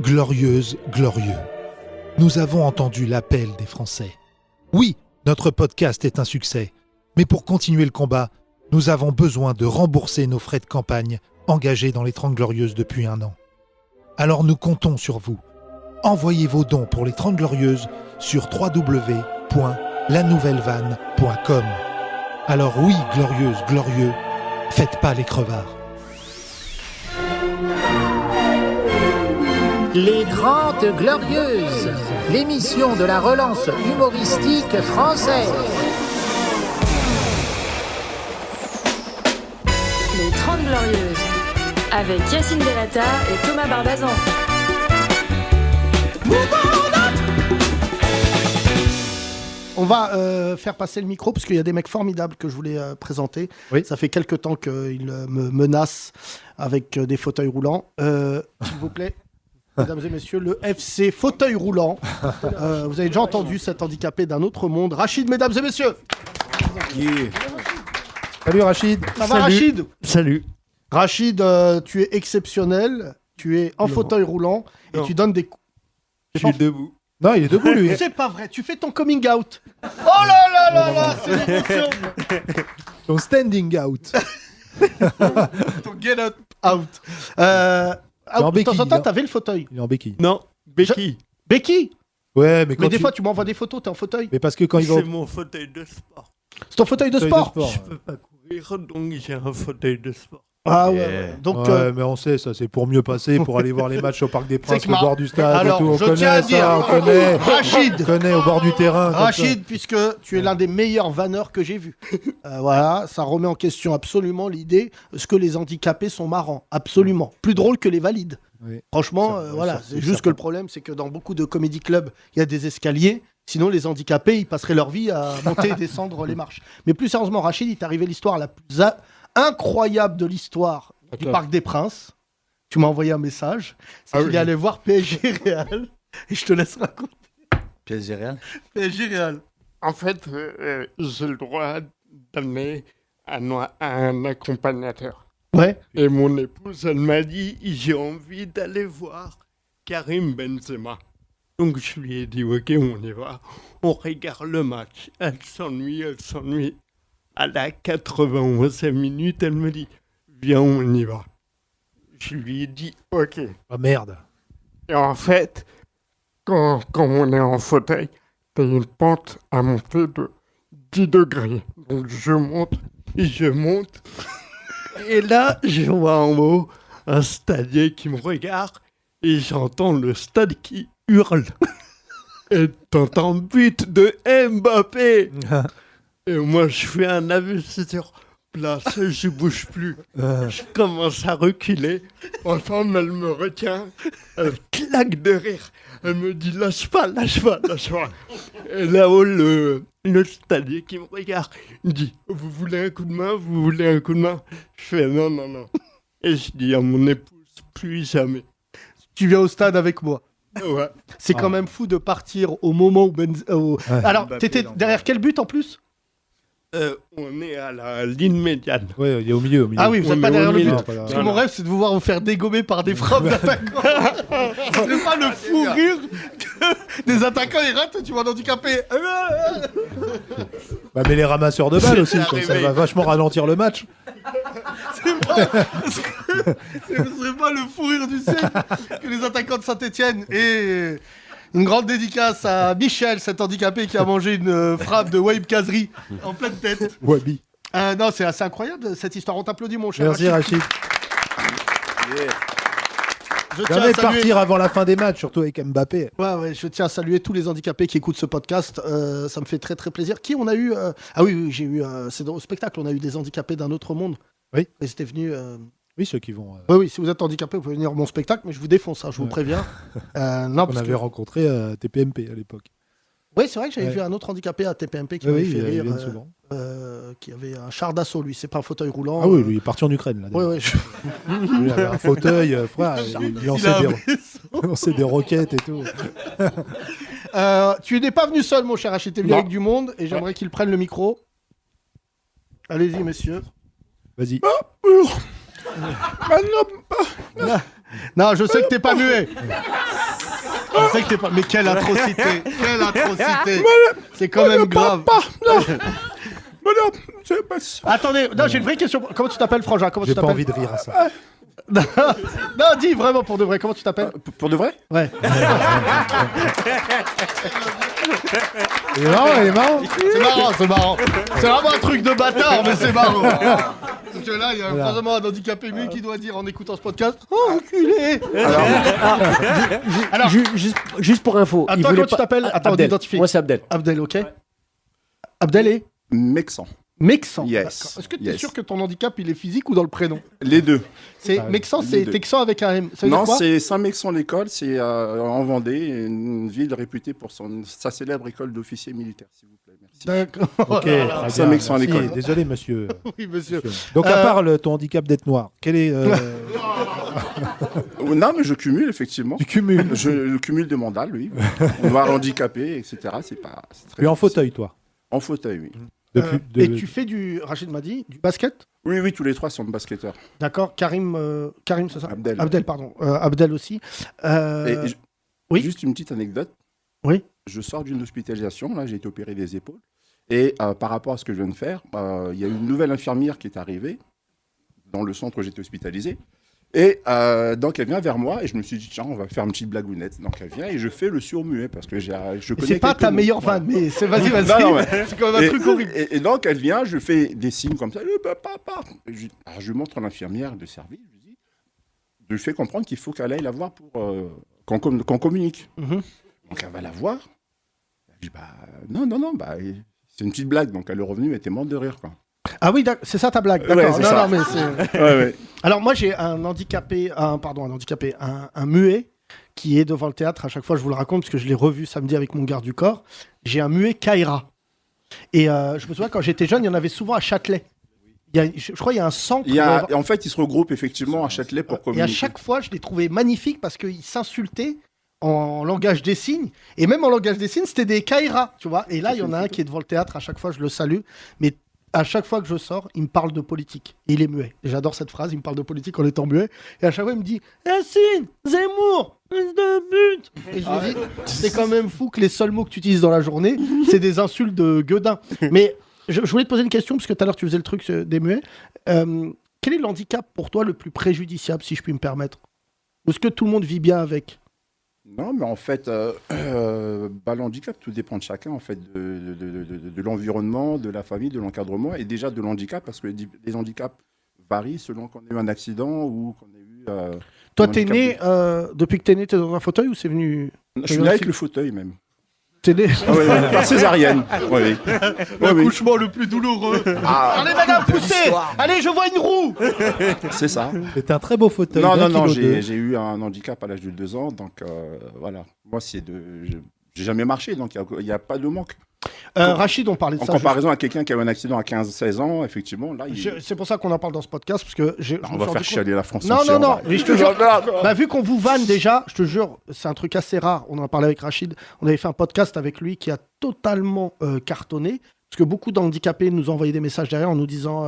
Glorieuse, glorieux. Nous avons entendu l'appel des Français. Oui, notre podcast est un succès. Mais pour continuer le combat, nous avons besoin de rembourser nos frais de campagne engagés dans les 30 Glorieuses depuis 1 an. Alors nous comptons sur vous. Envoyez vos dons pour les 30 Glorieuses sur www.lanouvellevanne.com. Alors oui, glorieuse, glorieux, faites pas les crevards. Les 30 Glorieuses, l'émission de la relance humoristique française. Les 30 Glorieuses, avec Yacine Delata et Thomas Barbazan. On va faire passer le micro parce qu'il y a des mecs formidables que je voulais présenter. Oui. Ça fait quelques temps qu'ils me menacent avec des fauteuils roulants. S'il vous plaît, mesdames et messieurs, le FC fauteuil roulant. Vous avez déjà entendu cet handicapé d'un autre monde. Rachid, mesdames et messieurs. Salut Rachid. Ça va Rachid? Salut. Rachid, tu es exceptionnel. Tu es en fauteuil roulant et tu donnes des coups. Je suis debout. Non, il est debout lui. C'est pas vrai, tu fais ton coming out. Oh là là là là, c'est l'émotion. Ton standing out. Ton get out. De temps en temps, t'avais le fauteuil. Il est en béquille. Non, Becky. Becky. Ouais, mais quand Mais des fois, tu m'envoies des photos, t'es en fauteuil. Mais parce que quand il va... C'est mon fauteuil de sport. C'est ton fauteuil de sport. Je peux pas courir, donc j'ai un fauteuil de sport. Ah ouais. Donc, Ouais, mais on sait, ça c'est pour mieux passer, pour aller voir les matchs au Parc des Princes, que au bord du stade Alors, et tout. On je connaît tiens à ça, dire, on connaît. Rachid. On connaît au bord du terrain. comme Rachid, puisque tu es l'un des meilleurs vanneurs que j'ai vus. Voilà, ça remet en question absolument l'idée est-ce que les handicapés sont marrants. Absolument. Plus drôle que les valides. Oui. Franchement, Ça, voilà. ça, C'est ça, juste ça. que le problème, c'est que dans beaucoup de comédie clubs, il y a des escaliers. Sinon, les handicapés, ils passeraient leur vie à monter et descendre les marches. Mais plus sérieusement, Rachid, il t'est arrivé l'histoire la plus incroyable de l'histoire du Parc des Princes. Tu m'as envoyé un message. C'est qu'il est allé voir PSG Real. Et je te laisse raconter. PSG Real. PSG Real. En fait, j'ai le droit d'amener un accompagnateur. Ouais. Et mon épouse, elle m'a dit, j'ai envie d'aller voir Karim Benzema. Donc je lui ai dit, ok, on y va. On regarde le match. Elle s'ennuie. À la 91e minute, elle me dit, viens, on y va. Je lui ai dit, ok. Ah merde. Et en fait, quand on est en fauteuil, t'as une pente à monter de 10 degrés. Donc je monte. Et là, je vois en haut un stadier qui me regarde et j'entends le stade qui hurle. Et t'entends but de Mbappé. Et moi, je fais un investisseur place, je bouge plus. Je commence à reculer. Enfin, elle me retient. Elle claque de rire. Elle me dit lâche pas. Et là-haut, le stadier qui me regarde, il me dit vous voulez un coup de main? Je fais non. Et je dis à mon épouse plus jamais. Tu viens au stade avec moi. Ouais. C'est quand même fou de partir au moment où Alors, Mbappé, t'étais non. derrière quel but en plus? On est à la ligne médiane. Ouais, il est au milieu. Ah oui, vous On n'êtes pas est derrière au le but. milieu. Non, pas Parce là. que mon rêve, c'est de vous voir vous faire dégommer par des frappes d'attaquants. Ce n'est pas le fou rire des attaquants, ils ratent, tu vois un handicapé. Bah, mais les ramasseurs de balles aussi, C'est quoi, ça arrivé. va vachement ralentir le match. Ce serait pas le fou rire du siècle que les attaquants de Saint-Etienne. Et une grande dédicace à Michel, cet handicapé qui a mangé une frappe de Waïb Kazri en pleine tête. Wabi. Non, c'est assez incroyable cette histoire. On t'applaudit, mon cher. Merci Rachid. Je tiens Jamais à de saluer... partir avant la fin des matchs, surtout avec Mbappé. Ouais, je tiens à saluer tous les handicapés qui écoutent ce podcast. Ça me fait très très plaisir. Qui on a eu Ah oui, j'ai eu. C'est au spectacle. On a eu des handicapés d'un autre monde. Oui. Ils étaient venus. Oui, ceux qui vont. Oui, si vous êtes handicapé, vous pouvez venir à mon spectacle, mais je vous défonce, je vous préviens. Non, On parce avait que... rencontré à TPMP à l'époque. Oui, c'est vrai que j'avais Ouais. vu un autre handicapé à TPMP qui Oui, m'avait oui, fait ils rire. viennent souvent. Qui avait un char d'assaut, lui. C'est pas un fauteuil roulant. Ah oui, lui, il est parti en Ukraine. Là, Oui, d'ailleurs. Lui, il avait un fauteuil, frère. Il lançait des roquettes et tout. Tu n'es pas venu seul, mon cher H. Tu es venu Non. avec du monde et j'aimerais qu'il prenne le micro. Allez-y, messieurs. Vas-y. Non, je sais que t'es pas muet. Je sais que t'es pas. Mais quelle atrocité! Quelle atrocité! C'est quand même grave. Non, c'est pas ça. Attendez, non, j'ai une vraie question. Comment tu t'appelles, Frangin? Comment tu J'ai pas t'appelles? envie de rire à ça. Non, dis vraiment pour de vrai. Comment tu t'appelles? Pour de vrai? Ouais. Il est marrant. C'est marrant. C'est vraiment un truc de bâtard, mais c'est marrant. Parce que là, il y a vraiment un handicapé muet qui doit dire en écoutant ce podcast: oh, enculé! Alors, Juste pour info. Attends, il voulait comment tu t'appelles? Attends, on Abdel. identifie. Moi, c'est Abdel. Abdel, ok. Abdel est Mexan. Mexan. Yes. D'accord. Est-ce que tu es Yes. sûr que ton handicap, il est physique ou dans le prénom? Les deux. C'est Mexan, c'est deux. Texan avec un M. Ça veut Non, dire quoi? c'est Saint-Mexan l'école, c'est en Vendée, une ville réputée pour sa célèbre école d'officiers militaires, s'il vous plaît. Merci. D'accord. Ok, très bien, Ça, mec, sans merci. l'école. Désolé, monsieur. Oui, monsieur. Donc, à part ton handicap d'être noir, quel est. Non, mais je cumule, effectivement. Tu cumules. Je cumule de mandats, oui. Noir handicapé, etc. C'est pas. C'est très Tu es en difficile. fauteuil, toi. En fauteuil, oui. Et tu fais Rachid m'a dit, du basket? Oui, tous les trois sont basketteurs. D'accord. Karim, c'est ça? Abdel. Pardon. Abdel aussi. Oui. Juste une petite anecdote. Oui. Je sors d'une hospitalisation, là, j'ai été opéré des épaules. Et par rapport à ce que je viens de faire, il y a une nouvelle infirmière qui est arrivée dans le centre où j'étais hospitalisé. Et donc, elle vient vers moi et je me suis dit, tiens, on va faire une petite blagounette. Donc, elle vient et je fais le sourd-muet parce que je connais. C'est pas quelques ta mots. meilleure vanne, mais c'est vas-y. Non, mais- C'est quand même un truc horrible. Et donc, elle vient, je fais des signes comme ça. Papa. Alors, je montre à l'infirmière de service, je lui fais comprendre qu'il faut qu'elle aille la voir pour qu'on communique. Mhm. Donc, elle va la voir. Je dis, non, c'est une petite blague. Donc, elle est revenue, elle était morte de rire, quoi. Ah oui, c'est ça ta blague. Ouais, D'accord. c'est Non, ça. non, mais c'est. Ouais. Alors moi j'ai un muet qui est devant le théâtre. À chaque fois je vous le raconte parce que je l'ai revu samedi avec mon garde du corps. J'ai un muet Kaira. Et je me souviens quand j'étais jeune, il y en avait souvent à Châtelet. Je crois qu'il y a un centre. En fait, ils se regroupent effectivement à Châtelet pour Et communiquer. à chaque fois je les trouvais magnifiques parce qu'ils s'insultaient en langage des signes. Et même en langage des signes, c'était des Kaira, tu vois. Et là, il y en a un qui est devant le théâtre. À chaque fois, je le salue. Mais à chaque fois que je sors, il me parle de politique. Et il est muet. Et j'adore cette phrase. Il me parle de politique en étant muet. Et à chaque fois, il me dit Yacine, Zemmour, fils de pute. Et je me dis, c'est quand même fou que les seuls mots que tu utilises dans la journée, c'est des insultes de gueudin. Mais je voulais te poser une question, parce que tout à l'heure, tu faisais le truc des muets. Quel est l'handicap pour toi le plus préjudiciable, si je puis me permettre? Ou est-ce que tout le monde vit bien avec? Non, mais en fait, l'handicap, tout dépend de chacun, en fait, de l'environnement, de la famille, de l'encadrement, et déjà de l'handicap, parce que les handicaps varient selon qu'on ait eu un accident ou qu'on ait eu... Toi, un t'es handicap né, depuis que t'es né, t'es dans un fauteuil ou c'est venu? Je suis né avec le fauteuil, même. T'es né. Ah ouais, par césarienne. Oui. L'accouchement le plus douloureux. Allez, madame, poussez. Allez, je vois une roue. C'est ça. C'est un très beau fauteuil. Non, d'un non, kilo deux. j'ai eu un handicap à l'âge de 2 ans, donc voilà. Moi, j'ai jamais marché, donc il n'y a pas de manque. Rachid, on parlait de En ça. comparaison à quelqu'un qui a eu un accident à 15-16 ans, effectivement, là, C'est pour ça qu'on en parle dans ce podcast, parce que on va faire chialer la France. Non, entière, non, non, bah. mais je te jure, bah, vu qu'on vous vanne déjà, je te jure, c'est un truc assez rare. On en a parlé avec Rachid, on avait fait un podcast avec lui qui a totalement cartonné, parce que beaucoup d'handicapés nous ont envoyé des messages derrière en nous disant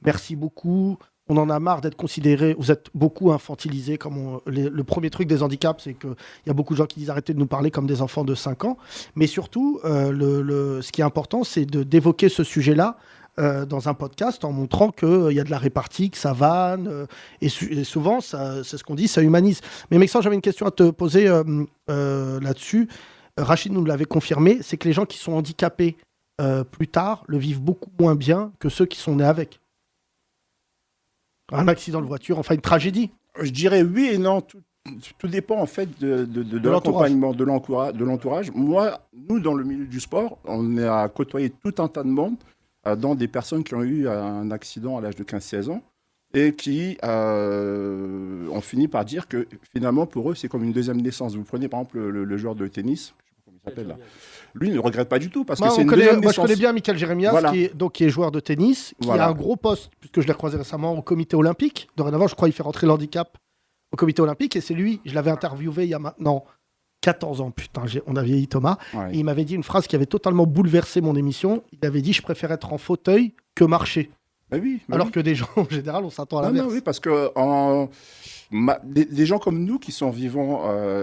merci beaucoup, on en a marre d'être considérés, vous êtes beaucoup infantilisés, comme le premier truc des handicaps, c'est qu'il y a beaucoup de gens qui disent arrêtez de nous parler comme des enfants de 5 ans, mais surtout, ce qui est important, c'est d'évoquer ce sujet-là dans un podcast en montrant qu'il y a de la répartie, que ça vanne, et souvent, c'est ce qu'on dit, ça humanise. Mais Maxence, j'avais une question à te poser là-dessus. Rachid nous l'avait confirmé, c'est que les gens qui sont handicapés plus tard le vivent beaucoup moins bien que ceux qui sont nés avec. Un accident de voiture, enfin une tragédie. Je dirais oui et non. Tout dépend en fait de l'accompagnement, de l'entourage. Nous, dans le milieu du sport, on a côtoyé tout un tas de monde, dont des personnes qui ont eu un accident à l'âge de 15-16 ans et qui ont fini par dire que finalement, pour eux, c'est comme une deuxième naissance. Vous prenez par exemple le joueur de tennis, je ne sais pas comment il s'appelle là. Lui, il ne regrette pas du tout parce que c'est une deuxième naissance. Moi, je connais bien Michael Jérémias, Voilà. qui est joueur de tennis, qui a un gros poste, puisque je l'ai croisé récemment au comité olympique. Dorénavant, je crois qu'il fait rentrer le handicap au comité olympique. Et c'est lui, je l'avais interviewé il y a maintenant 14 ans. Putain, on a vieilli Thomas. Ouais. Et il m'avait dit une phrase qui avait totalement bouleversé mon émission. Il avait dit « Je préfère être en fauteuil que marcher ». Oui, Alors que des gens, en général, on s'attend à l'inverse. Non, oui, parce que des gens comme nous qui sont vivants,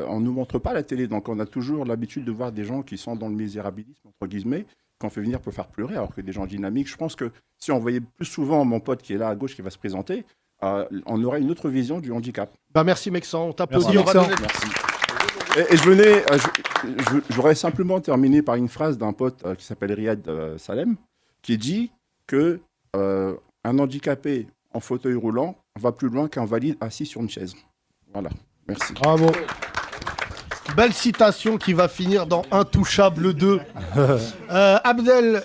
on ne nous montre pas la télé. Donc, on a toujours l'habitude de voir des gens qui sont dans le misérabilisme, entre guillemets, qu'on fait venir pour faire pleurer, alors que des gens dynamiques. Je pense que si on voyait plus souvent mon pote qui est là à gauche, qui va se présenter, on aurait une autre vision du handicap. Merci, Mexan. On t'applaudit. Merci, On va Mexan. donner- Merci. Et j'aurais simplement terminé par une phrase d'un pote qui s'appelle Riyad Salem, qui dit que un handicapé en fauteuil roulant va plus loin qu'un valide assis sur une chaise. Voilà, merci. Bravo. Belle citation qui va finir dans Intouchable 2. Abdel,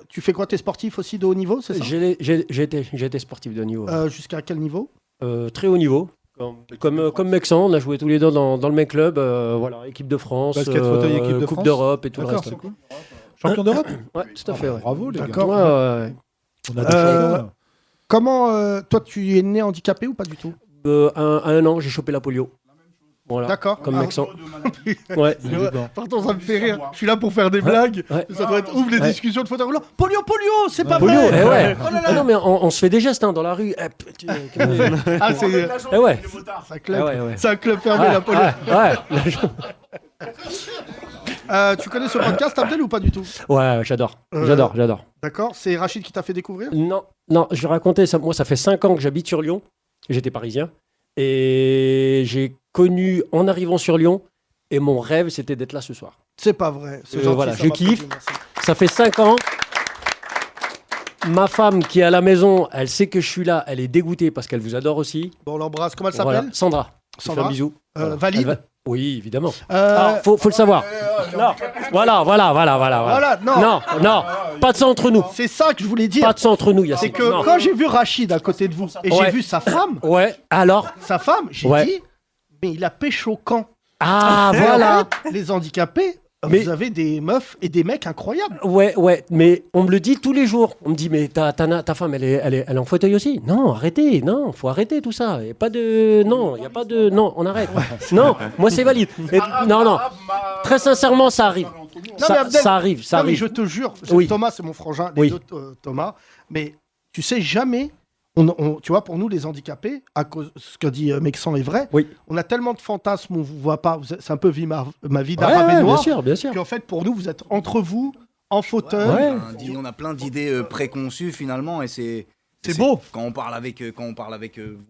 tu fais quoi? T'es sportif aussi de haut niveau, c'est ça? J'ai été sportif de haut niveau. Jusqu'à quel niveau? Très haut niveau. Comme Mexan, on a joué tous les deux dans le même club. Voilà, équipe de France, Basket fauteuil, équipe de Coupe France. d'Europe et tout le D'accord, reste. c'est cool. Champion d'Europe? Ouais, tout à fait. Ouais. Bravo, les gars. D'accord. Ouais. On a des champions, là. Comment, toi, tu es né handicapé ou pas du tout? À un an, j'ai chopé la polio. Voilà. D'accord. Comme Mexan. Ouais. Pardon, ça me fait rire. Je suis là pour faire des blagues. Ouais. Ça doit être ouf les discussions de fauteuil roulant. Polio, c'est pas Polio, vrai. eh ouais. Oh là là. Ah non, mais on se fait des gestes dans la rue. Ah, c'est Eh ouais. un club. Ah ouais. C'est un club fermé, la polio. Ouais, Tu connais ce podcast, Abdel, ou pas du tout? ouais, j'adore. J'adore. D'accord. C'est Rachid qui t'a fait découvrir? Non, je racontais ça. Moi, ça fait 5 ans que j'habite sur Lyon. J'étais parisien. Et j'ai connu en arrivant sur Lyon. Et mon rêve, c'était d'être là ce soir. C'est pas vrai. C'est gentil, voilà, ça je m'a kiffe. plu, merci. Ça fait 5 ans. Ma femme qui est à la maison, elle sait que je suis là. Elle est dégoûtée parce qu'elle vous adore aussi. Bon, on l'embrasse. Comment elle s'appelle? Voilà. Sandra. Je Sandra. fais un bisou. Voilà. Valide. Elle va- Oui, évidemment. Euh, Alors, faut le savoir. Non. Voilà. Voilà, non. Non. Pas de ça entre nous. C'est ça que je voulais dire. Pas de ça entre nous, C'est Yacine. que Non. quand j'ai vu Rachid à côté de vous et j'ai Ouais. vu sa femme, Ouais, alors. j'ai Ouais. dit, mais il a pêché au camp. Ah, Et voilà. en fait, les handicapés, Mais- vous avez des meufs et des mecs incroyables. Ouais, mais on me le dit tous les jours. On me dit, mais ta femme, elle est en fauteuil aussi. Non, arrêtez, faut arrêter tout ça. Il n'y a pas de. Non, il n'y a pas de. Non, on arrête. Non, moi c'est valide. Et- non. Très sincèrement, ça arrive. Non, mais Abdel, Ça arrive. Non, mais je te jure, Oui. Thomas, c'est mon frangin, les Oui. deux Thomas, mais tu sais jamais. Tu vois, pour nous, les handicapés, à cause ce que dit Mexan est vrai, Oui. on a tellement de fantasmes, on vous voit pas. C'est un peu ma vie Ouais, d'arabe et bien noir. sûr, bien sûr. Qu'en fait, pour nous, vous êtes entre vous, en fauteuil. Ouais. On a plein d'idées préconçues finalement et c'est beau. Quand on parle avec vous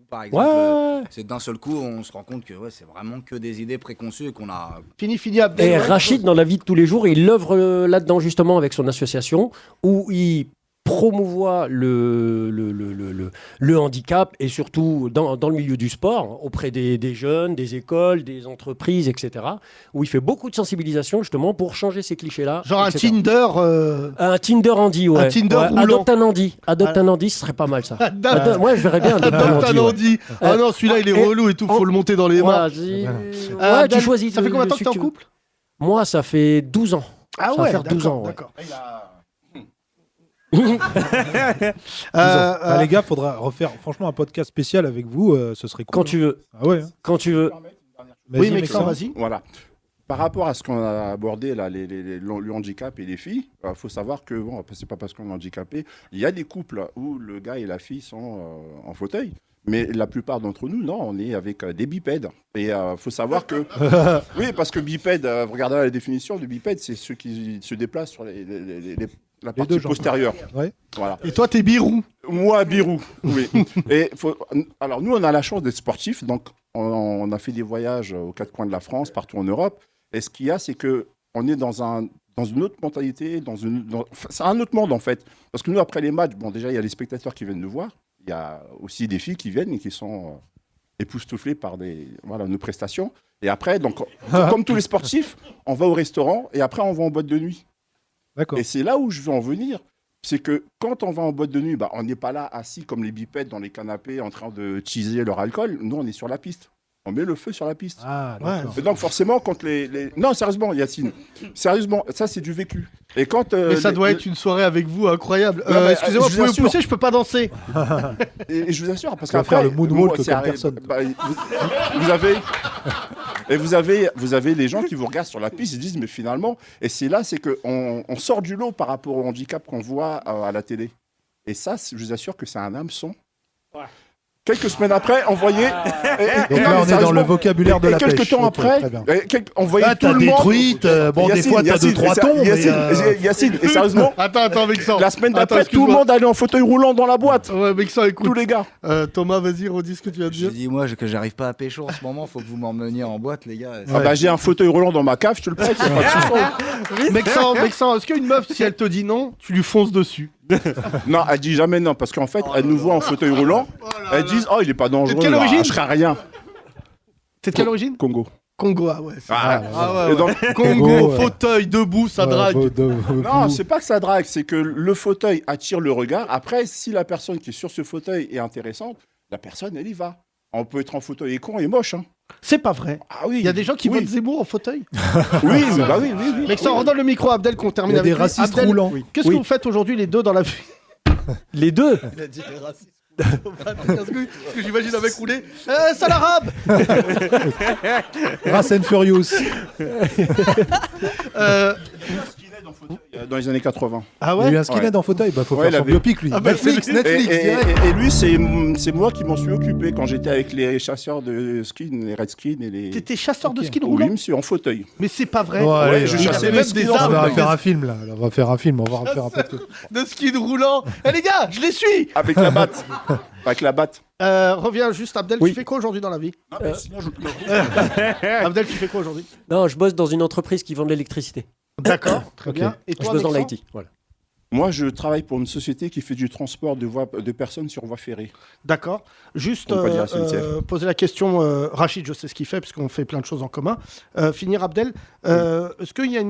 par exemple, Ouais. c'est d'un seul coup on se rend compte que c'est vraiment que des idées préconçues et qu'on a Fini, Abdel. Et Ouais. Rachid, dans la vie de tous les jours, il œuvre là-dedans justement avec son association où il promouvoit le handicap et surtout dans le milieu du sport, auprès des jeunes, des écoles, des entreprises, etc. Où il fait beaucoup de sensibilisation justement pour changer ces clichés-là. Genre un etc. Tinder. Un Tinder Andy, ouais. Un Tinder Ouais, roulant. Adopte un Andy. Adopte un Andy, ce serait pas mal ça. Moi, je verrais bien adopte un Adopte Andy. un ouais. Andy. Ah non, celui-là, il est et- relou et tout, faut le monter dans les Voilà, mains. ouais, Abdel, tu choisis. Ça fait combien de temps celui que t'es en tu veux. couple? Moi, ça fait 12 ans. Ah Ça va ouais, faire 12 ans, ouais. d'accord. Bah, les gars, faudra refaire franchement un podcast spécial avec vous. Ce serait cool. Quand tu veux. Ah ouais. Quand tu veux. Oui, Vas-y, Mexan, Mexan. vas-y. Voilà. Par rapport à ce qu'on a abordé, là, le handicap et les filles, il faut savoir que, bon, c'est pas parce qu'on est handicapé, il y a des couples où le gars et la fille sont en fauteuil. Mais la plupart d'entre nous, non, on est avec des bipèdes. Et il faut savoir que... Oui, parce que bipède, vous regardez la définition, le bipède, c'est ceux qui se déplacent sur la partie deux jambes. postérieure. Ouais. Voilà. Et toi, t'es birou. Moi, birou, oui. Alors, nous, on a la chance d'être sportifs, donc on a fait des voyages aux quatre coins de la France, partout en Europe. Et ce qu'il y a, c'est qu'on est dans une autre mentalité, c'est un autre monde, en fait. Parce que nous, après les matchs, bon, déjà, il y a les spectateurs qui viennent nous voir. Il y a aussi des filles qui viennent et qui sont époustouflées par nos prestations. Et après, donc, comme tous les sportifs, on va au restaurant et après, on va en boîte de nuit. D'accord. Et c'est là où je veux en venir. C'est que quand on va en boîte de nuit, on n'est pas là assis comme les bipèdes dans les canapés en train de teaser leur alcool. Nous, on est sur la piste. On met le feu sur la piste. Ah, d'accord. Et donc forcément, quand Non, sérieusement, Yacine. Sérieusement, ça, c'est du vécu. Et quand... Mais ça doit être une soirée avec vous incroyable. Non, mais, Excusez-moi, je vous vous pouvez me assure. pousser, je peux pas danser. Et je vous assure, parce Tu vas qu'après... faire le moonwalk c'est comme arrêt- personne. vous avez les gens qui vous regardent sur la piste et disent, mais finalement... Et c'est là, c'est qu'on sort du lot par rapport au handicap qu'on voit à la télé. Et ça, je vous assure que c'est un hameçon. Quelques semaines après, on voyait. Donc là, on est dans le vocabulaire de la pêche. Quelques temps après, on voyait tout le monde. T'as des truites, des fois t'as 2-3 tons. Yacine, et sérieusement, Attends, Vexan. la semaine d'après, tout le monde allait en fauteuil roulant dans la boîte. Ouais, Vexan, écoute. Tous les gars. Thomas, vas-y, redis ce que tu viens de dire. Je dis, moi, que j'arrive pas à pécho en ce moment, faut que vous m'emmeniez en boîte, les gars. J'ai un fauteuil roulant dans ma cave, je te le prête. Vexan, est-ce qu'une meuf, si elle te dit non, tu lui fonces dessus? Non, elle dit jamais non, parce qu'en fait, elle nous voit en fauteuil roulant. Elles disent, il est pas dangereux. De quelle origine? Je serai rien. T'es de quelle origine? Congo. Congo, ah ouais. Et donc, Congo, fauteuil, debout, ça drague. Non, c'est pas que ça drague, c'est que le fauteuil attire le regard. Après, si la personne qui est sur ce fauteuil est intéressante, la personne, elle y va. On peut être en fauteuil et con et moche. Hein. C'est pas vrai. Ah oui. Il y a des gens qui votent Zemmour en fauteuil. Oui. Mais ça redonne le micro à Abdel qu'on termine avec. Il y a des racistes roulants. Qu'est-ce que vous faites aujourd'hui les deux dans la vie? Les deux. Il a dit les racistes. Parce que j'imagine avec roulé. Sale arabe. Race and Furious. Dans les années 80. Ah ouais. Il y a eu un skinhead en fauteuil, faut faire son biopic lui. Netflix. Et lui, c'est moi qui m'en suis occupé quand j'étais avec les chasseurs de skins, les redskins et les. T'étais chasseur de skins roulant? Oui, monsieur, en fauteuil. Mais c'est pas vrai. Ouais, je chassais même des On arbres. va faire un film là. On va faire un film. On va refaire un peu de. De skins roulants. Les gars, je les suis. Avec la batte. Avec la batte. Reviens juste, Abdel, tu fais quoi aujourd'hui dans la vie? Abdel, tu fais quoi aujourd'hui? Non, je bosse dans une entreprise qui vend de l'électricité. D'accord, très bien. Et toi, je bosse dans l'IT. Voilà. Moi, je travaille pour une société qui fait du transport de personnes sur voie ferrée. D'accord. Juste poser la question, Rachid, je sais ce qu'il fait, puisqu'on fait plein de choses en commun. Finir, Abdel. Est-ce qu'il y a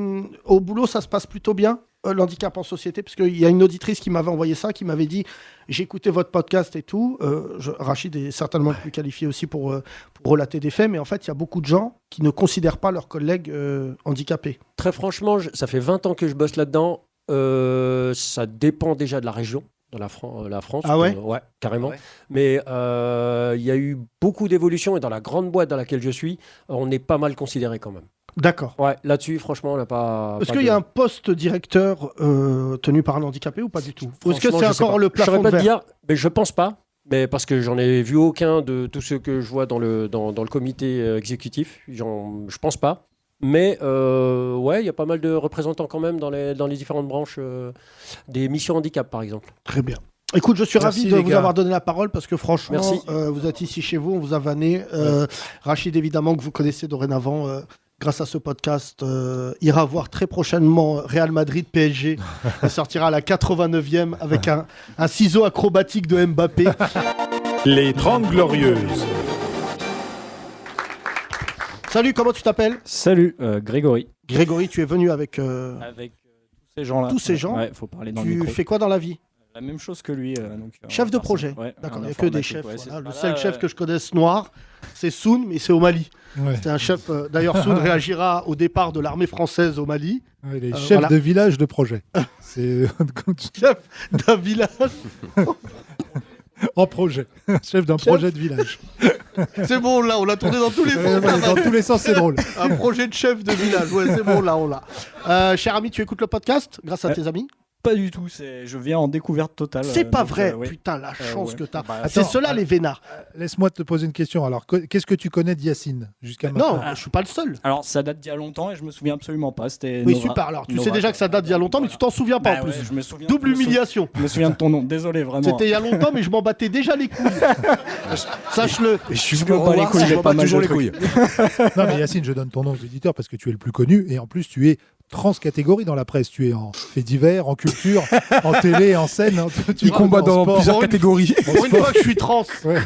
au boulot, ça se passe plutôt bien, l'handicap en société? Parce qu'il y a une auditrice qui m'avait envoyé ça, qui m'avait dit j'ai écouté votre podcast et tout. Rachid est certainement le plus qualifié aussi pour relater des faits, mais en fait, il y a beaucoup de gens qui ne considèrent pas leurs collègues handicapés. Très franchement, ça fait 20 ans que je bosse là-dedans. Ça dépend déjà de la région, de la France. Ah ouais? Ouais, carrément. Ouais. Mais il y a eu beaucoup d'évolutions et dans la grande boîte dans laquelle je suis, on est pas mal considéré quand même. D'accord. Ouais, là-dessus, franchement, on n'a pas. Est-ce qu'il y a un poste directeur tenu par un handicapé ou pas du tout? Ou est-ce que c'est encore le plafond de verre? Je saurais pas te verre? dire, mais je pense pas. Mais parce que j'en ai vu aucun de tous ceux que je vois dans le comité exécutif. Je pense pas. Mais ouais, il y a pas mal de représentants quand même dans les différentes branches des missions handicap, par exemple. Très bien. Écoute, je suis ravi de vous avoir donné la parole parce que franchement, vous êtes ici chez vous, on vous a vanné. Rachid, évidemment, que vous connaissez dorénavant, grâce à ce podcast, ira voir très prochainement Real Madrid PSG. Il sortira à la 89e avec un ciseau acrobatique de Mbappé. Les 30 Glorieuses. Salut, comment tu t'appelles? Salut, Grégory. Grégory, tu es venu avec tous ces gens-là. Tous ces gens. Ouais, faut parler dans le micro. Tu fais quoi dans la vie? La même chose que lui. Chef de projet. Ouais, d'accord, il n'y a que informatique, des chefs. ouais, Voilà. Le seul chef que je connaisse noir, c'est Soun, mais c'est au Mali. Ouais. C'est un chef. D'ailleurs, Soun réagira au départ de l'armée française au Mali. Ouais, les chefs de village de projet. C'est chef d'un village. En projet. Chef d'un projet de village. C'est bon, là, on l'a tourné dans tous les sens. Dans tous les sens, c'est drôle. Un projet de chef de village. Ouais, c'est bon, là, on l'a. Cher ami, tu écoutes le podcast grâce à tes amis? Pas du tout, je viens en découverte totale. C'est pas vrai, ouais. Putain, la chance que t'as. Bah, c'est ceux-là les vénards. Laisse-moi te poser une question. Alors, qu'est-ce que tu connais d'Yacine jusqu'à maintenant? Non, je suis pas le seul. Alors, ça date d'il y a longtemps et je me souviens absolument pas. Oui, super. Alors, tu sais déjà que ça date d'il y a longtemps, mais tu t'en souviens pas en plus. Ouais, je me souviens. Double humiliation. Je me souviens de ton nom. Désolé, vraiment. C'était il y a longtemps, mais je m'en battais déjà les couilles. Sache-le. Je suis pas les couilles, j'ai pas mal toujours de les couilles. Non, mais Yacine, je donne ton nom aux éditeurs parce que tu es le plus connu et en plus, tu es transcatégorie dans la presse. Tu es en faits divers, en culture, en télé, en scène. Il combat dans plusieurs catégories. Pour une fois que je suis trans. Ouais.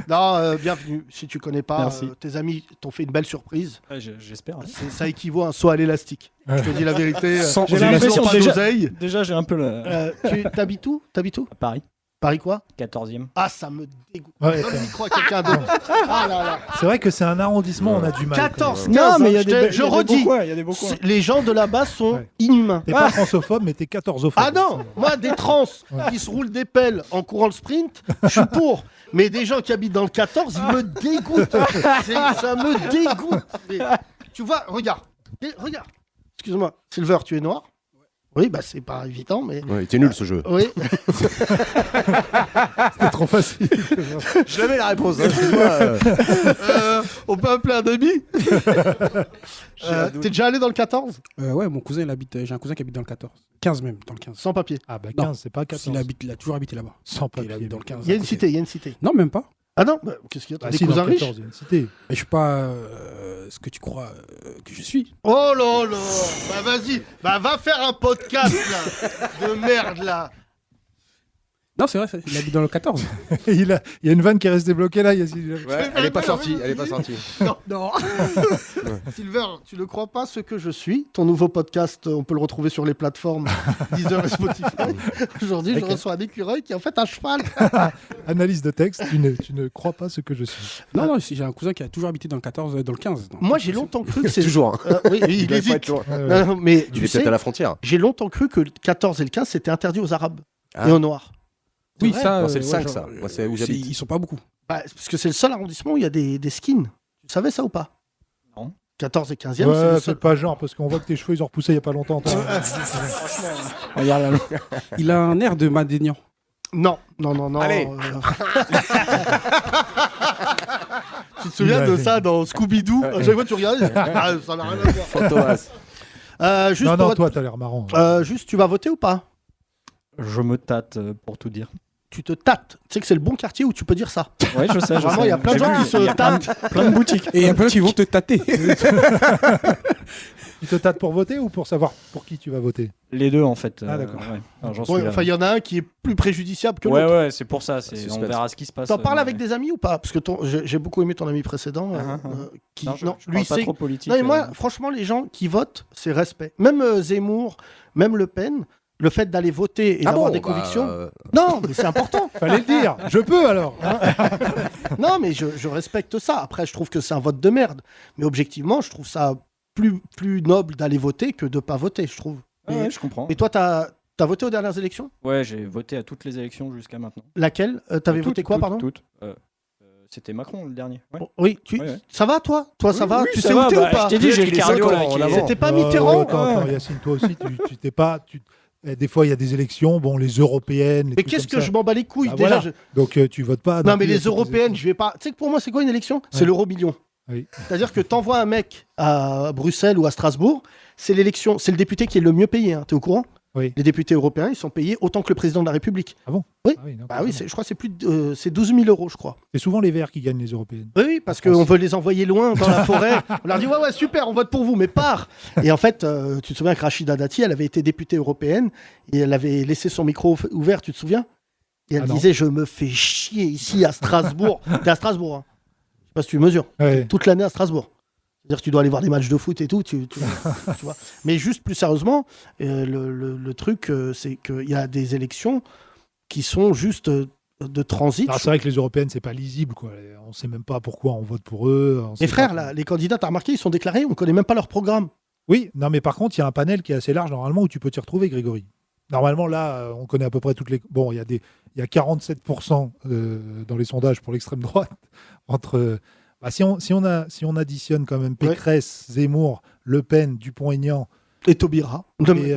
Non, bienvenue. Si tu connais pas, Merci. tes amis t'ont fait une belle surprise. Ouais, j'espère. Ça équivaut à un saut à l'élastique. Je te dis la vérité. J'ai l'impression déjà. Déjà, j'ai un peu le. Tu t'habites où? À Paris. Paris quoi? 14e. Ah, ça me dégoûte. Ouais, Donne le micro à quelqu'un d'autre. Ah là là. c'est vrai que c'est un arrondissement, on a du mal. 14, 15, Non, mais il y a je redis. Il y a des beaux coins. Les gens de là-bas sont Ouais. inhumains. T'es pas transophobe, mais t'es 14ophobe. Ah non, moi des trans qui se roulent des pelles en courant le sprint, je suis pour. Mais des gens qui habitent dans le 14, ils me dégoûtent. Ça me dégoûte. Mais, tu vois, regarde. Regarde. Excuse-moi, Silver, tu es noir? Oui, bah c'est pas évident, mais. Ouais, il était nul ce jeu. Oui. C'était trop facile. Je l'avais la réponse. Hein, excuse-moi. On peut appeler un ami. T'es déjà allé dans le 14 ? Ouais, mon cousin, j'ai un cousin qui habite dans le 14. 15 même, dans le 15. Sans papier. Ah bah 15, Non. c'est pas 14. Il a toujours habité là-bas. Sans Il papier. habite dans le 15. Il y a une cité, il y a une cité. Non, même pas. Ah non, bah, qu'est-ce qu'il y a ? Bah, Des si, cousins dans le riches ? 14, il y a une cité. Mais je suis pas ce que tu crois que je suis. Oh là là. Bah vas-y, bah va faire un podcast là de merde là. Non, c'est vrai, il habite dans le 14. Il y a une vanne qui est restée bloquée là. Ouais, elle est pas sortie. Elle est pas sortie. Non. Silver, tu ne crois pas ce que je suis. Ton nouveau podcast, on peut le retrouver sur les plateformes Deezer et Spotify. Aujourd'hui, je reçois un écureuil qui est en fait un cheval. Analyse de texte, tu ne crois pas ce que je suis. Non, j'ai un cousin qui a toujours habité dans le 14, dans le 15. Donc, Moi, j'ai longtemps cru que c'est... Toujours. Oui, il doit pas hésite. être loin. Non, mais Il tu est sais, peut-être à la frontière. j'ai longtemps cru que le 14 et le 15, c'était interdit aux Arabes Ah. et aux Noirs. oui, vrai ça. Non, c'est le 5, genre, ça. Moi, c'est où j'habite. Ils sont pas beaucoup. Bah, parce que c'est le seul arrondissement où il y a des skins. Tu savais ça ou pas ? Non. 14 et 15e, c'est Ouais, le fais seul. pas genre, parce qu'on voit que tes cheveux, ils ont repoussé il y a pas longtemps. Regarde là. Il a un air de Madénian. Non. Allez. Tu te souviens de ça dans Scooby-Doo ? À chaque fois, tu regardes, ah, ça n'a rien à voir. Fantomas. Juste Non, pour non, être- toi, t'as l'air marrant. Juste, tu vas voter ou pas ? Je me tâte pour tout dire. Tu te tâtes. Tu sais que c'est le bon quartier où tu peux dire ça. Ouais, je sais. Vraiment, il y a plein de J'ai gens vu, qui se il y a plein tâtent. plein de boutiques. Et il y a plein qui vont te tâter. Tu te tâtes pour voter ou pour savoir pour qui tu vas voter ? Les deux, en fait. Ah, d'accord. Ouais. Enfin, j'en Ouais, suis là. enfin, il y en a un qui est plus préjudiciable que Ouais, l'autre. ouais, c'est pour ça. On Suspense. verra ce qui se passe. T'en parles mais- avec des amis ou pas ? Parce que j'ai beaucoup aimé ton ami précédent. Qui... Non, je non, parle lui, pas c'est. trop politique. Non, mais moi, franchement, les gens qui votent, c'est respect. Même Zemmour, même Le Pen, le fait d'aller voter et d'avoir des convictions. Non, mais c'est important. Fallait le dire. Je peux alors. Non, mais je respecte ça. Après, je trouve que c'est un vote de merde. Mais objectivement, je trouve ça plus noble d'aller voter que de pas voter, je trouve. Ah ouais, je comprends. Et toi, t'as voté aux dernières élections ? Ouais, j'ai voté à toutes les élections jusqu'à maintenant. Laquelle ? T'avais voté quoi, pardon ? Toutes. C'était Macron le dernier. Ouais. Oui, Ouais. Ça va, toi ? Toi, ça Oui, va oui, Tu ça sais va, où t'es bah, ou pas je t'ai dit, j'ai le cardio là. C'était pas Mitterrand Attends, Yacine, toi aussi, tu t'es pas. Des fois, il y a des élections, bon, les européennes. Les Mais trucs qu'est-ce comme que ça. je m'en bats les couilles Bah, déjà. voilà. Donc, tu votes pas. Non, non mais plus à les toutes européennes, je vais pas. Tu sais que pour moi, c'est quoi une élection ? C'est Ouais. l'euro-million. Oui. C'est-à-dire que t'envoies un mec à Bruxelles ou à Strasbourg, c'est l'élection, c'est le député qui est le mieux payé. Hein. T'es au courant ? Oui. Les députés européens, ils sont payés autant que le président de la République. Ah bon ? Oui. Ah oui, non, Bah oui, carrément. je crois que c'est plus de, c'est 12 000 euros, je crois. C'est souvent les Verts qui gagnent les européennes. Oui, parce qu'on veut les envoyer loin dans la forêt. On leur dit ouais, super, on vote pour vous, mais pars. Et en fait, tu te souviens que Rachida Dati, elle avait été députée européenne et elle avait laissé son micro ouvert, tu te souviens ? Et elle Ah non. disait je me fais chier ici à Strasbourg. T'es à Strasbourg, hein. Je sais pas si tu mesures. Ouais. Toute l'année à Strasbourg. C'est-à-dire que tu dois aller voir des matchs de foot et tout, tu vois. Mais juste plus sérieusement, le truc, c'est qu'il y a des élections qui sont juste de transit. Alors, c'est vrai que les européennes, c'est pas lisible, quoi. On sait même pas pourquoi on vote pour eux. Les frères, là, les candidats, t'as remarqué, ils sont déclarés, on connaît même pas leur programme. Oui, non, mais par contre, il y a un panel qui est assez large, normalement, où tu peux t'y retrouver, Grégory. Normalement, là, on connaît à peu près toutes les... Bon, il y a 47% dans les sondages pour l'extrême droite. Entre... Bah, si on additionne quand même Pécresse, Zemmour, Le Pen, Dupont-Aignan... Et Taubira. Et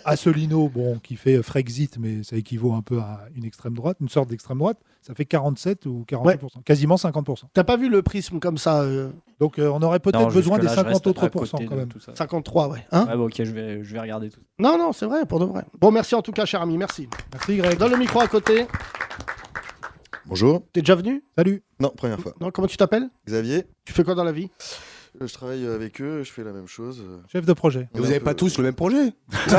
Asselineau, bon, qui fait Frexit, mais ça équivaut un peu à une extrême droite, une sorte d'extrême droite, ça fait 47 ou 48%, quasiment 50%. T'as pas vu le prisme comme ça Donc on aurait peut-être besoin des 50 autres pourcents quand même. 53, ouais. Hein Ouais, bah, ok, je vais regarder tout ça. Non, c'est vrai, pour de vrai. Bon, merci en tout cas, cher ami, merci. Merci Greg. Donne le micro à côté. Bonjour. T'es déjà venu ? Salut. Non, première fois. Non, comment tu t'appelles ? Xavier. Tu fais quoi dans la vie ? Je travaille avec eux, je fais la même chose. Chef de projet. Vous n'avez pas tous le même projet ? Non.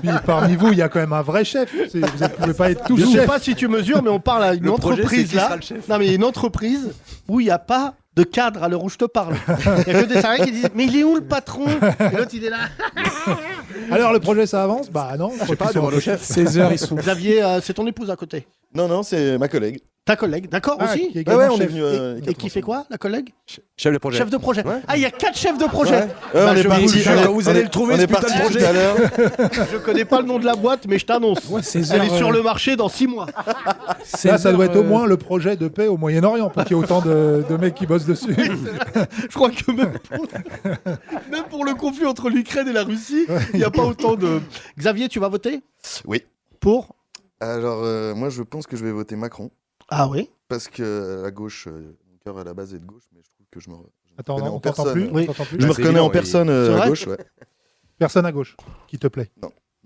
Puis parmi vous, il y a quand même un vrai chef. Vous ne pouvez pas être tous Je sais chefs. pas si tu mesures, mais on parle à une Le projet, entreprise c'est qui là. sera le chef. Non, mais il y a une entreprise où il n'y a pas de cadre à l'heure où je te parle. Il y a que des salariés qui disent mais il est où le patron ? Et l'autre il est là. Alors le projet ça avance ? Bah non. Je sais pas, demande au chef. 16 heures, ils sont. Xavier, c'est ton épouse à côté. Non, c'est ma collègue. Ta collègue, d'accord aussi. Qui est également on est chef. venu. Et qui fait quoi, la collègue? Chef de projet. Chef de projet. Ouais. Ah, il y a 4 chefs de projet. on est je parti. Quand vous allez le trouver, on ce est putain parti de tout projet. à l'heure. Je connais pas le nom de la boîte, mais je t'annonce. Ouais, c'est Elle est sur le marché dans 6 mois. Là, ça doit être au moins le projet de paix au Moyen-Orient pour qu'il y ait autant de mecs qui bossent dessus. Je crois que même pour le conflit entre l'Ukraine et la Russie, il n'y a pas autant de... Xavier, tu vas voter? Oui. Pour? Alors, moi, je pense que je vais voter Macron. Ah oui? Parce que à gauche, mon cœur à la base est de gauche, mais je trouve que je me Attends, reconnais on en t'entend personne. plus, Oui. on t'entend plus. Je me c'est reconnais en évident, personne C'est à vrai gauche, ouais. Personne à gauche qui te plaît.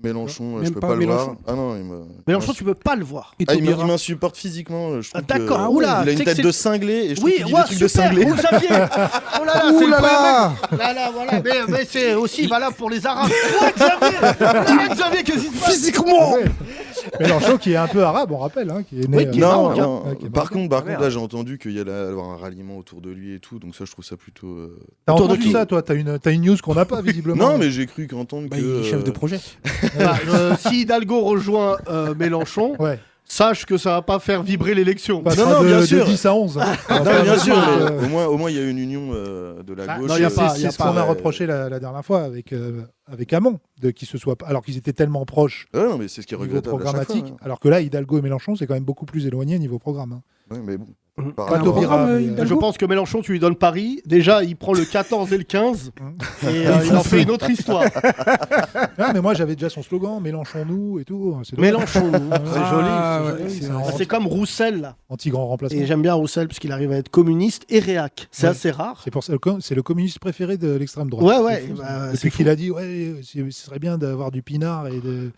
Mélenchon, Même je peux pas pas le voir. Mélenchon. Ah non, il me. Mélenchon, tu peux pas le voir. Et Ah, il Taubira. m'insupporte physiquement. Je trouve d'accord. que, Oula, il a c'est une que tête c'est- de cinglé et je trouve Oui, qu'il dit ouais, des trucs de super. cinglé. Oh, Xavier. Oh là là, c'est le premier mec. Là, voilà. Mais c'est aussi valable pour les Arabes. Ouais, Xavier, qu'est-ce qui se passe? Physiquement Mélenchon qui est un peu arabe, on rappelle, hein, qui est né. Oui, qui est Non, marocain. non. Ok, Par contre, merde. là, j'ai entendu qu'il y allait avoir un ralliement autour de lui et tout, donc ça, je trouve ça plutôt. T'as Autour de entendu qui? ça, toi? T'as une news qu'on n'a pas, visiblement. Non, mais j'ai cru qu'entendre Bah, que. il est chef de projet. Bah, si Hidalgo rejoint Mélenchon, Ouais. sache que ça va pas faire vibrer l'élection. On passera non, bien de sûr. 10 à 11. Hein. Non, mais bien sûr, Euh, mais au moins, il y a une union de la gauche. non, il y a pas- C'est ce qu'on a reproché la dernière fois avec Hamon, qu'ils se soient, alors qu'ils étaient tellement proches Ouais, non, mais c'est ce qui est au niveau regrettable à chaque fois. programmatique, alors que là, Hidalgo et Mélenchon, c'est quand même beaucoup plus éloigné niveau programme. Hein. Ouais, mais bon. Pas rapport- Taubira, programme, mais, Hidalgo. Je pense que Mélenchon, tu lui donnes Paris. Déjà, il prend le 14 et le 15. Et il en fait une autre histoire. Ah, mais moi, j'avais déjà son slogan, Mélenchon-nous et tout. C'est dommage. Mélenchon, c'est Ah, joli. ouais, c'est C'est comme Roussel, là. Anti-grand remplacement. Et j'aime bien Roussel parce qu'il arrive à être communiste et réac. C'est Ouais. assez rare. C'est pour ça, c'est le communiste préféré de l'extrême droite. Ouais, ouais. C'est fou, bah, ça. c'est Depuis fou. qu'il a dit, ouais, ce serait bien d'avoir du pinard et de.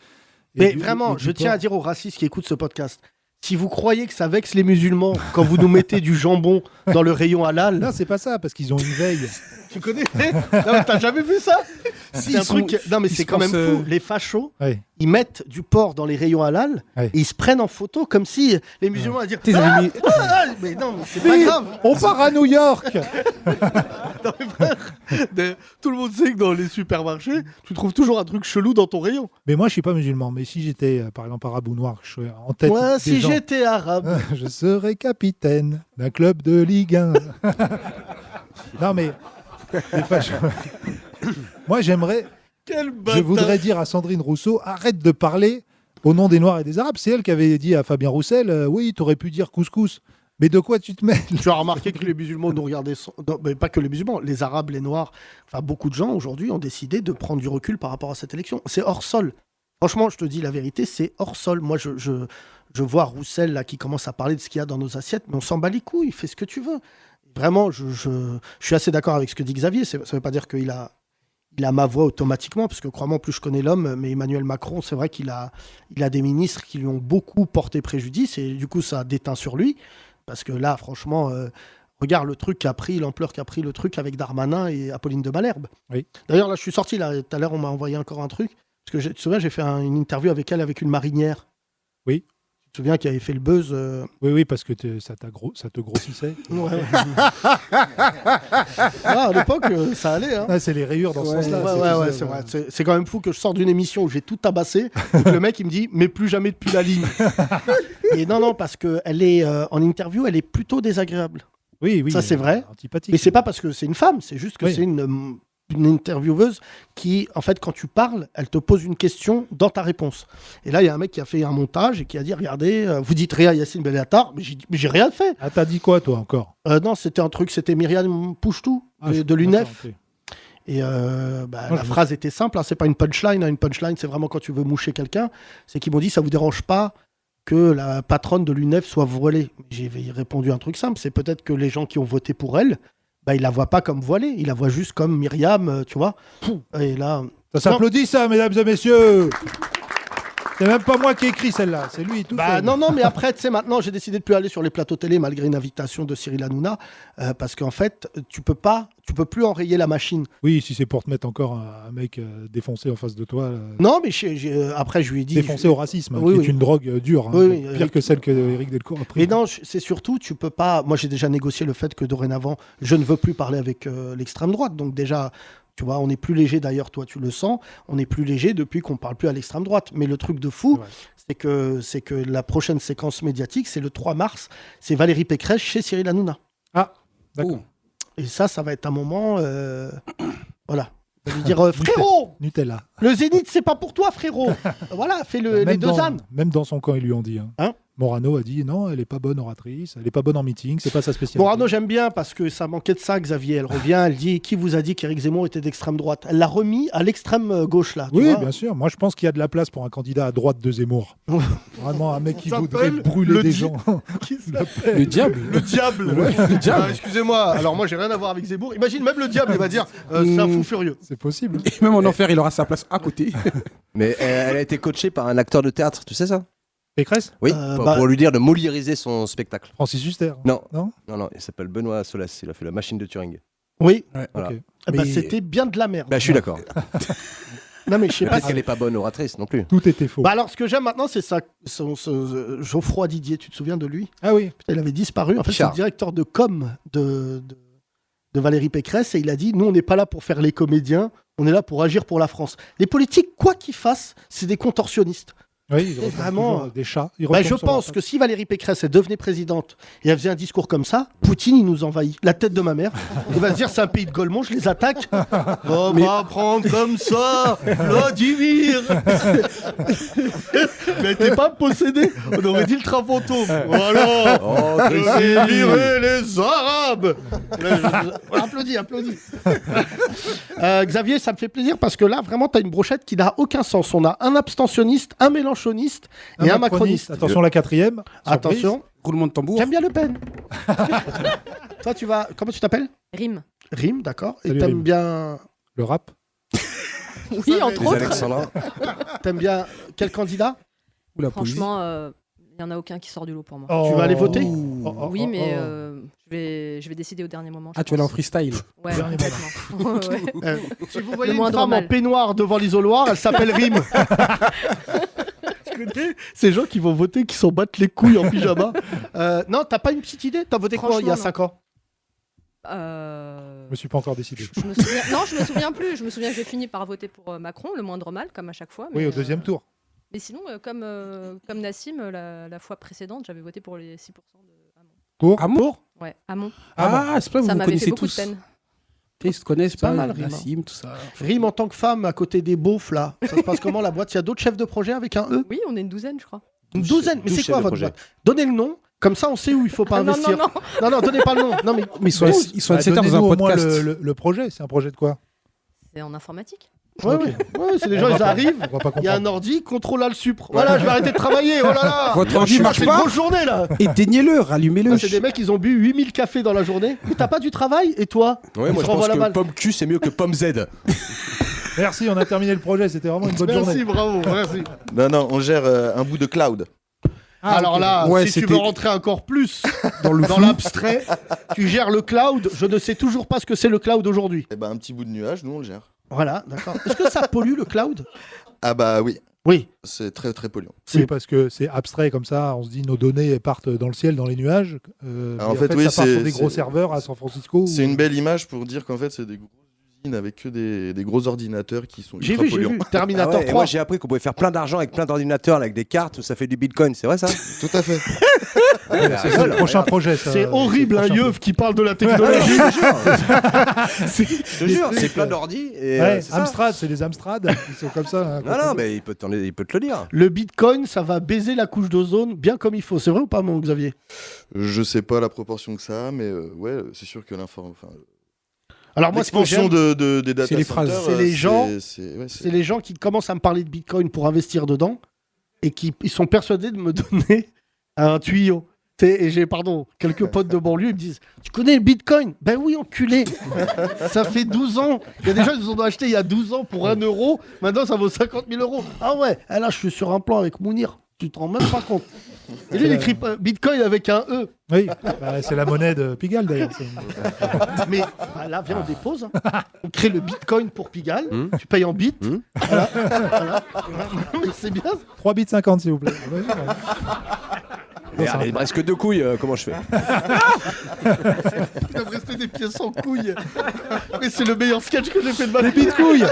Mais vraiment, je tiens à dire aux racistes qui écoutent ce podcast, si vous croyez que ça vexe les musulmans quand vous nous mettez du jambon dans le rayon halal, Non, c'est pas ça, parce qu'ils ont une veille. tu connais? Non, mais t'as jamais vu ça? C'est un ils sont- truc. Non, mais ils c'est se quand même pensent, fou. Les fachos, Ouais. ils mettent du porc dans les rayons halal Ouais. et ils se prennent en photo comme si les musulmans allaient dire Ils avaient mis- mais non, mais c'est pas grave. On part à New York. Non, mais frère, tout le monde sait que dans les supermarchés, tu trouves toujours un truc chelou dans ton rayon. Mais moi, je suis pas musulman. Mais si j'étais, par exemple, arabe ou noir, je serais en tête. Ouais, des si gens. j'étais arabe. Je serais capitaine d'un club de Ligue 1. Non, mais les fachos. Moi, j'aimerais. Quel Je bâtard. voudrais dire à Sandrine Rousseau, arrête de parler au nom des Noirs et des Arabes. C'est elle qui avait dit à Fabien Roussel, oui, t'aurais pu dire couscous. Mais de quoi tu te mêles? Tu as remarqué que les musulmans nous regardaient, non, mais pas que les musulmans, les Arabes, les Noirs, enfin beaucoup de gens aujourd'hui ont décidé de prendre du recul par rapport à cette élection. C'est hors sol. Franchement, je te dis la vérité, c'est hors sol. Moi, je vois Roussel là qui commence à parler de ce qu'il y a dans nos assiettes, mais on s'en bat les couilles, fais ce que tu veux. Vraiment, je suis assez d'accord avec ce que dit Xavier. Ça ne veut pas dire qu'il a ma voix automatiquement, parce que crois-moi, plus je connais l'homme, mais Emmanuel Macron, c'est vrai qu'il a des ministres qui lui ont beaucoup porté préjudice, et du coup, ça a déteint sur lui. Parce que là, franchement, regarde le truc qu'a pris, l'ampleur qu'a pris le truc avec Darmanin et Apolline de Malherbe. Oui. D'ailleurs, là, je suis sorti, là, tout à l'heure, on m'a envoyé encore un truc. Parce que tu te souviens, j'ai fait une interview avec elle, avec une marinière. Oui. Tu te souviens, qui avait fait le buzz. Oui, parce que ça te grossissait. Ouais. Ah, à l'époque, ça allait. Hein. Ah, c'est les rayures dans ce sens-là. Ouais, c'est vrai. C'est quand même fou que je sors d'une émission où j'ai tout tabassé et que le mec il me dit mais plus jamais depuis la ligne. Et non, parce que elle est en interview, elle est plutôt désagréable. Oui, ça c'est vrai. Antipathique. Mais c'est pas parce que c'est une femme, c'est juste que Oui. c'est une intervieweuse qui, en fait, quand tu parles, elle te pose une question dans ta réponse. Et là, il y a un mec qui a fait un montage et qui a dit regardez, vous dites rien à Yacine Bellatar, mais j'ai rien fait. Ah, t'as dit quoi, toi, encore? Non, c'était un truc, c'était Myriam Pouchtou de l'UNEF. Et la phrase était simple, hein, c'est pas une punchline. Hein, une punchline, c'est vraiment quand tu veux moucher quelqu'un. C'est qu'ils m'ont dit ça vous dérange pas que la patronne de l'UNEF soit voilée. J'ai répondu un truc simple, c'est peut-être que les gens qui ont voté pour elle, ils la voient pas comme voilée, ils la voient juste comme Myriam, tu vois. Et là, Ça s'applaudit, ça, mesdames et messieurs. C'est même pas moi qui ai écrit celle-là, c'est lui tout seul. Non, mais après, tu sais, maintenant, j'ai décidé de plus aller sur les plateaux télé malgré une invitation de Cyril Hanouna, parce qu'en fait, tu peux plus enrayer la machine. Oui, si c'est pour te mettre encore un mec défoncé en face de toi. Non, mais après, je lui ai dit... Défoncé au racisme, Oui, qui oui. est une drogue dure, hein, Oui, pire que celle que Éric Delcourt a pris. Mais non, c'est surtout, tu peux pas... Moi, j'ai déjà négocié le fait que dorénavant, je ne veux plus parler avec l'extrême droite. Donc déjà, Tu vois, on est plus léger d'ailleurs, toi tu le sens, on est plus léger depuis qu'on parle plus à l'extrême droite. Mais le truc de fou, c'est que la prochaine séquence médiatique, c'est le 3 mars, c'est Valérie Pécresse chez Cyril Hanouna. Ah, d'accord. Et ça va être un moment... voilà. On va lui dire, frérot, Nutella. le Zénith, c'est pas pour toi, frérot. Voilà, fais les deux ânes. Même dans son camp, ils lui ont dit. Morano a dit non, elle est pas bonne oratrice, elle est pas bonne en meeting, c'est pas sa spécialité. Morano, j'aime bien parce que ça manquait de ça, Xavier. Elle revient, elle dit qui vous a dit qu'Éric Zemmour était d'extrême droite. Elle l'a remis à l'extrême gauche là. Oui, bien sûr. Moi, je pense qu'il y a de la place pour un candidat à droite de Zemmour. Vraiment un mec qui voudrait brûler des gens. Le diable. Le diable. Ouais, le diable. Excusez-moi. Alors moi, j'ai rien à voir avec Zemmour. Imagine même le diable, il va dire c'est un fou furieux. C'est possible. Et même en enfer, il aura sa place à côté. Mais elle a été coachée par un acteur de théâtre, tu sais ça? Pécresse? Oui, pour lui dire de moliériser son spectacle. Francis Huster? Non, non, il s'appelle Benoît Solès, il a fait la machine de Turing. Oui, voilà. Okay. C'était bien de la merde. Je suis d'accord. Non mais je sais pas. Peut-être qu'elle n'est pas bonne oratrice non plus. Tout était faux. Alors ce que j'aime maintenant, c'est ça. Geoffroy Didier, tu te souviens de lui? Ah oui. Il avait disparu. En fait, c'est le directeur de com de Valérie Pécresse et il a dit nous, on n'est pas là pour faire les comédiens, on est là pour agir pour la France. Les politiques, quoi qu'ils fassent, c'est des contorsionnistes. Oui, vraiment des chats. Je pense que si Valérie Pécresse devenait présidente et elle faisait un discours comme ça, Poutine il nous envahit. La tête de ma mère, il va se dire c'est un pays de Golemont, je les attaque. On va prendre comme ça, Vladimir. Mais t'es pas possédé. On aurait dit le train fantôme. Voilà. Je vais virer les Arabes. Applaudis. Xavier, ça me fait plaisir parce que là vraiment t'as une brochette qui n'a aucun sens. On a un abstentionniste, un mélanchoniste et un macroniste. Attention, la quatrième. Attention. Roulement de tambour. J'aime bien Le Pen. Toi, tu vas. Comment tu t'appelles? Rime. Rime, d'accord. Et Salut, t'aimes Rime. bien. Le rap? Oui, entre autres. Alexandra. T'aimes bien quel candidat? Ou la Franchement, il n'y en a aucun qui sort du lot pour moi. Tu vas aller voter? Oui, mais je vais décider au dernier moment. Ah, tu vas aller en freestyle? Ouais, complètement. Ouais. Si vous voyez Le une moindre femme mal. en peignoir devant l'isoloir, elle s'appelle Rime. Tu connais ces gens qui vont voter, qui s'en battent les couilles en pyjama? Non, t'as pas une petite idée? T'as voté quoi il y a 5 ans? Je me suis pas encore décidé. Non, je me souviens plus. Je me souviens que j'ai fini par voter pour Macron, le moindre mal, comme à chaque fois. Oui, au deuxième tour. Mais sinon, comme Nassim, la fois précédente, j'avais voté pour les 6% de Hamon. Pour Amour? Ouais, Hamon. Ah, c'est pas vous Ça vous m'avait fait connaissez beaucoup de tous. peine. Ils se connaissent pas pas mal, mal, Rime. Nassim, tout ça. Rime en tant que femme à côté des beaufs là. Ça se passe comment la boîte? Il y a d'autres chefs de projet avec un E? Oui, on est une douzaine, je crois. Une douzaine? Mais 12 c'est quoi chefs de votre projet. boîte? Donnez le nom, comme ça on sait où il faut pas Ah, non, investir. non. Donnez pas le nom. Non, mais Mais ils sont assez tard dans un Donnez-nous au moins podcast. le projet. C'est un projet de quoi? C'est en informatique. Ouais, Ok. ouais, c'est les gens, On va ils pas- arrivent, on va pas il y a un comprendre. ordi, contrôle le supre. Voilà, je vais arrêter de travailler, oh là là. Votre ordi marche C'est une pas? grosse journée là. Éteignez-le, rallumez-le. Ça, c'est des mecs, ils ont bu 8000 cafés dans la journée. Mais t'as pas du travail, et toi? Ouais, Ils moi se je pense renvoient la que balle. pomme Q c'est mieux que pomme Z. Merci, on a terminé le projet. C'était vraiment une bonne Merci, journée. bravo, merci. Non, on gère un bout de cloud. Alors là, Ouais, si tu c'était- veux rentrer encore plus Dans le dans flou. l'abstrait, tu gères le cloud. Je ne sais toujours pas ce que c'est le cloud aujourd'hui. Eh ben, un petit bout de nuage, nous on le gère. Voilà, d'accord. Est-ce que ça pollue le cloud? Ah bah oui, Oui. c'est très très polluant. Oui, parce que c'est abstrait comme ça. On se dit nos données partent dans le ciel, dans les nuages. Alors, en Mais fait, oui, ça part sur c'est- des gros c'est- serveurs à San Francisco. C'est une belle image pour dire qu'en fait c'est des grosses usines avec que des gros ordinateurs qui sont J'ai ultra vu, polluants. Terminator Ah ouais, et 3. moi j'ai appris qu'on pouvait faire plein d'argent avec plein d'ordinateurs, là, avec des cartes, où ça fait du bitcoin, c'est vrai ça? Tout à fait. C'est le prochain projet. ça. C'est horrible, un le prochain yeuve qui parle de la technologie. Je te jure, c'est plein d'ordi. Et Ouais, c'est ça. Amstrad, c'est les Amstrad. Ils sont comme ça. hein, Non, mais il peut te le dire. Le bitcoin, ça va baiser la couche d'ozone bien comme il faut. C'est vrai ou pas, mon Xavier? Je sais pas la proportion que ça a, mais ouais, c'est sûr que Alors moi, ce que l'expansion j'aime, des data C'est les phrases. centers, C'est les gens- c'est c'est les gens qui commencent à me parler de bitcoin pour investir dedans et qui ils sont persuadés de me donner un tuyau. Et j'ai, quelques potes de banlieue, ils me disent « Tu connais le bitcoin ?» Ben oui, enculé. Ça fait 12 ans. Il y a des gens qui ont acheté il y a 12 ans pour 1 euro. Maintenant, ça vaut 50 000 euros. Ah ouais, ah là, je suis sur un plan avec Mounir. Tu te rends même pas compte. Et lui, il écrit bitcoin avec un E. Oui, bah, c'est la monnaie de Pigalle d'ailleurs. Mais bah, là, viens, on dépose. On crée le bitcoin pour Pigalle. Tu payes en bits. Voilà. Voilà. C'est bien. 3 bits 50 s'il vous plaît. Merde, il me reste que 2 couilles, comment je fais? Il doit me rester des pièces en couilles. Mais c'est le meilleur sketch que j'ai fait de ma vie. Les bite-couilles.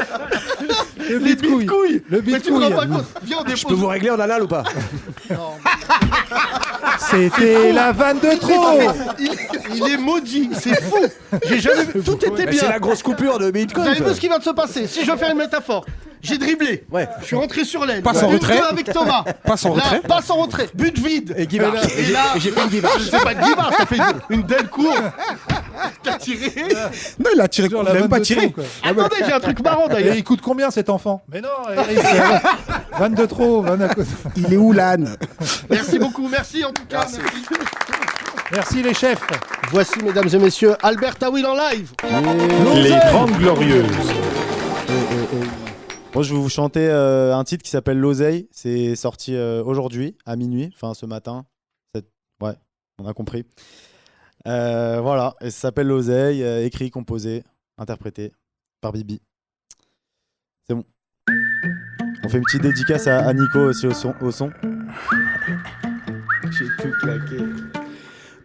Les bite-couilles. Le Mais tu me rends bite-couille. pas compte. Viens, on dépose. Je peux vous régler en anal ou pas? C'était la vanne de trop. Il est maudit, c'est fou. J'ai jamais vu. Tout était Mais bien. c'est la grosse coupure de Vous Bitcoin. avez vu ce qui vient de se passer? Si je veux faire une métaphore, j'ai dribblé. Ouais. Je suis rentré sur l'aile. Passe en Une retrait. deux avec Thomas. Passe en Là, retrait. passe en retrait. But vide. Et Guimard. Et là, Et j'ai fait une Guimard. C'est pas de Guimard, t'as fait une belle cour. T'as tiré. Non, il a tiré. Genre Il la a même vanne pas de tiré. trop, quoi. Attendez, j'ai un truc marrant Et d'ailleurs. il coûte combien cet enfant? Mais non, Eric, c'est vanne de trop, vanne à côté. Il est où l'âne? Merci beaucoup, merci en tout cas. Merci. Merci les chefs. Voici, mesdames et messieurs, Albert Tawil en live. Les 30 Glorieuses. Bon, je vais vous chanter un titre qui s'appelle L'Oseille. C'est sorti aujourd'hui à minuit, enfin ce matin. Ouais, on a compris. Voilà, et ça s'appelle L'Oseille, écrit, composé, interprété par Bibi. C'est bon. On fait une petite dédicace à Nico aussi au son. J'ai tout claqué.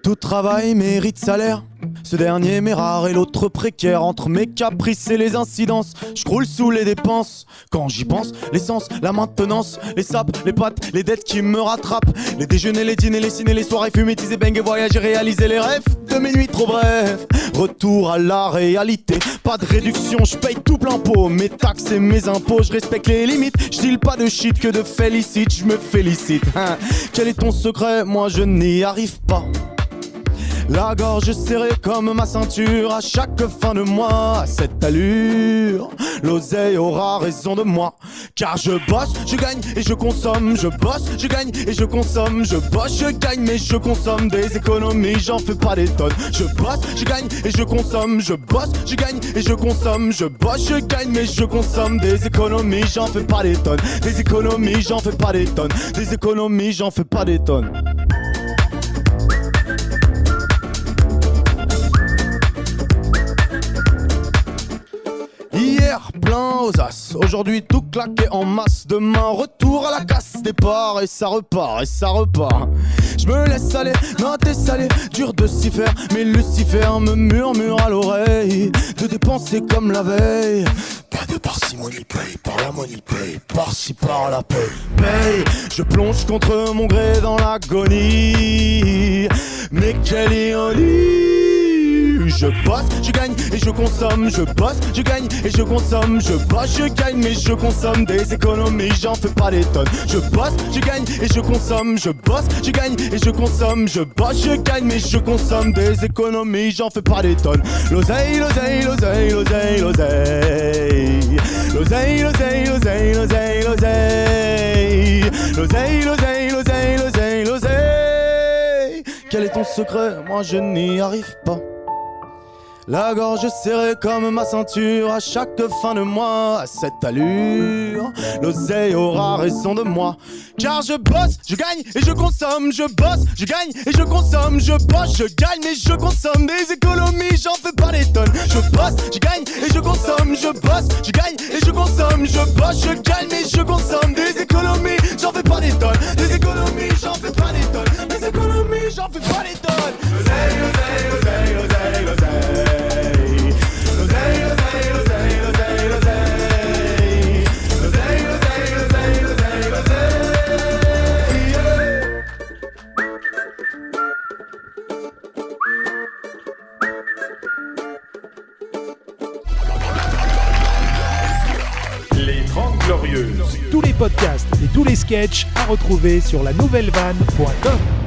Tout travail mérite salaire. Ce dernier m'est rare et l'autre précaire. Entre mes caprices et les incidences, je croule sous les dépenses. Quand j'y pense, l'essence, la maintenance, les sapes, les pattes, les dettes qui me rattrapent. Les déjeuners, les dîners, les ciné, les soirées, fumer, teaser, bang et voyager, réaliser les rêves de mes nuits trop brèves. Retour à la réalité, pas de réduction, je paye tout plein pot. Mes taxes et mes impôts, je respecte les limites. Je deal pas de shit que de félicite, je me félicite. Hein. Quel est ton secret? Moi je n'y arrive pas. La gorge serrée comme ma ceinture à chaque fin de mois. À cette allure, l'oseille aura raison de moi. Car je bosse, je gagne et je consomme. Je bosse, je gagne et je consomme. Je bosse, je gagne mais je consomme des économies, j'en fais pas des tonnes. Je bosse, je gagne et je consomme. Je bosse, je gagne et je consomme. Je bosse, je gagne mais je consomme des économies, j'en fais pas des tonnes. Des économies, j'en fais pas des tonnes. Des économies, j'en fais pas des tonnes. Hier plein aux as, aujourd'hui tout claqué en masse. Demain retour à la casse, départ et ça repart et ça repart. Je me laisse aller, non t'es salé, dur de s'y faire. Mais Lucifer me murmure à l'oreille de dépenser comme la veille. Pas de parcimonie, paye par la money, paye par-ci par la paye. Paye, je plonge contre mon gré dans l'agonie. Mais quelle ironie! Je bosse, je gagne et je consomme. Je bosse, je gagne et je consomme. Je bosse, je gagne mais je consomme des économies, j'en fais pas des tonnes. Je bosse, je gagne et je consomme. Je bosse, je gagne et je consomme. Je bosse, je gagne mais je consomme des économies, j'en fais pas des tonnes. L'oseille, l'oseille, l'oseille, l'oseille, l'oseille. L'oseille, l'oseille, l'oseille, l'oseille, l'oseille. L'oseille, l'oseille, l'oseille, l'oseille, l'oseille. Quel est ton secret? Moi je n'y arrive pas. La gorge serrée comme ma ceinture à chaque fin de mois. À cette allure, l'oseille aura raison de moi. Car je bosse, je gagne et je consomme. Je bosse, je gagne et je consomme. Je bosse, je gagne mais je consomme des économies, j'en fais pas des tonnes. Je bosse, je gagne et je consomme. Je bosse, je gagne et je consomme. Je bosse, je gagne mais je consomme des économies, j'en fais pas des tonnes. Des économies, j'en fais pas des tonnes. Des économies, j'en fais pas des tonnes. L'oseille, l'oseille, l'oseille, l'oseille, l'oseille. Les 30 Glorieuses. Tous les podcasts et tous les sketchs à retrouver sur la nouvellevanne.com.